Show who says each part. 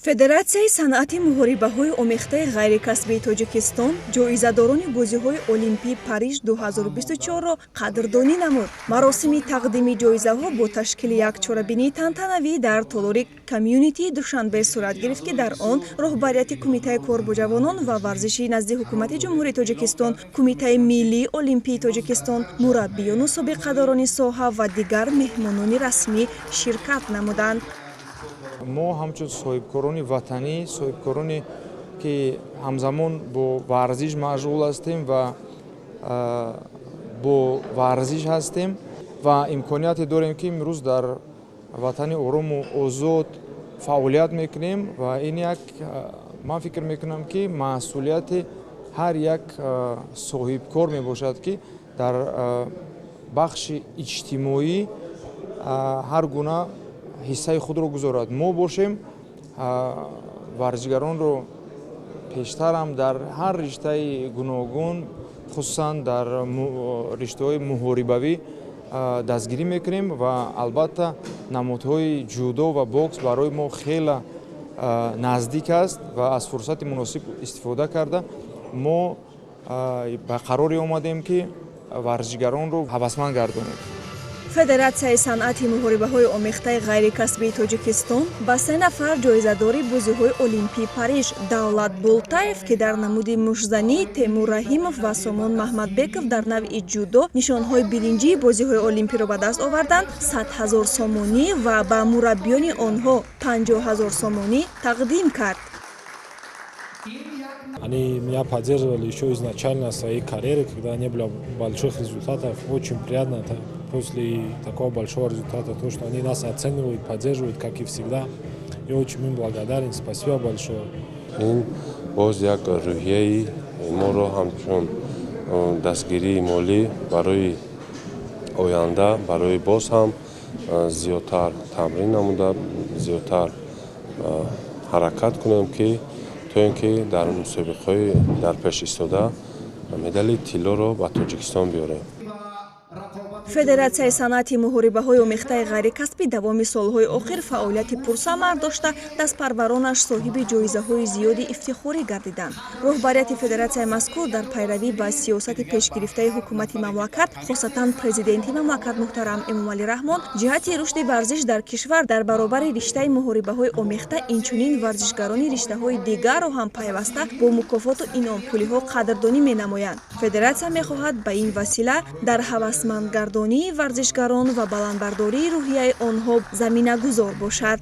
Speaker 1: Федератсияи санъати муҳорибаҳои омехтаи ғайрикасбии Тоҷикистон ҷоизадорони бозиҳои Олимпии Париж 2024-ро қадрдонӣ намуд. Маросими тақдими ҷоизаҳо бо ташкили як чорабинии тантанавӣ дар толори комьюнитии Душанбе сурат гирифт, ки дар он роҳбарияти Кумитаи кор бо ҷавонон ва варзиши назди ҳукумати ҷумҳурии Тоҷикистон, Кумитаи миллии Олимпии Тоҷикистон, мураббиёну собиқадорони соҳа ва дигар меҳмонони расмӣ ширкат намуданд.
Speaker 2: мо ҳамчун соҳибкорони ватанӣ, соҳибкороне ки ҳамзамон бо варзиш машғул ҳастем ва бо варзиш ҳастем ва имконияте дорем ки имрӯз дар ватани орому озод фаъолият мекунем ва ин як ман фикр мекунам ки масъулияти ҳар як соҳибкор мебошад ки дар бахши иҷтимоӣ ҳар гуна ҳиссаи худро гузорад. Мо бошем варзишгаронро пештарам дар ҳар риштаи гуногун, хусусан дар риштаҳои муҳорибавӣ дастгирӣ мекунем ва албатта намудҳои ҷудо ва бокс барои мо хела наздик аст ва аз фурсати муносиб истифода карда мо ба қароре омадем ки варзишгаронро ҳавасманд гардонем.
Speaker 1: Федератсияи санъати муҳорибаҳои омехтаи ғайрикасбии Тоҷикистон ба 3 нафар ҷоизадори бозиҳои Олимпии Париж Давлат Болтаев, ки дар намуди мушзанӣ, Темур Раҳимов ва Сомон Маҳмадбеков дар навъи ҷудо нишонҳои биринҷии бозиҳои Олимпиро ба даст оварданд, 100 000 сомонӣ ва ба мураббиёни онҳо 50 000 сомонӣ тақдим кард.
Speaker 3: Они меня поддерживали еще изначально в своей карьере, когда не было больших результатов. Очень приятно после такого большого результата, то, что они нас оценивают, поддерживают, как и всегда. Я очень им благодарен. Спасибо большое.
Speaker 4: این باز یک روحیه ما رو همچون دستگیری مالی برای آینده برای باز هم زیادتر تمرین نموده زیادتر حرکت کنیم که تا اینکه در مسابقه‌های در پیش ایستاده مدال طلا رو به تاجیکستان بیاریم.
Speaker 1: Федератсияи санъати муҳорибаҳои омехтаи ғайрикасбӣ давоми солҳои охир фаъолияти пурсамар дошта, дастпарваронаш соҳиби ҷоизаҳои зиёди ифтихорӣ гардиданд. Роҳбарияти федератсияи мазкур дар пайравӣ ба сиёсати пешгирифтаи ҳукумати мамлакат, хосатан президенти мамлакат муҳтарам Эмомалӣ Раҳмон, ҷиҳати рушди варзиш дар кишвар дар баробари риштаи муҳорибаҳои омехта, инчунин варзишгарони риштаҳои дигарро ҳам пайваста бо мукофоту инъомпулиҳо қадрдонӣ менамоянд. Федератсия мехоҳад ба ин васила дар ҳавасмандгардонии варзишгарон ва баландбардории рӯҳияи онҳо заминагузор бошад.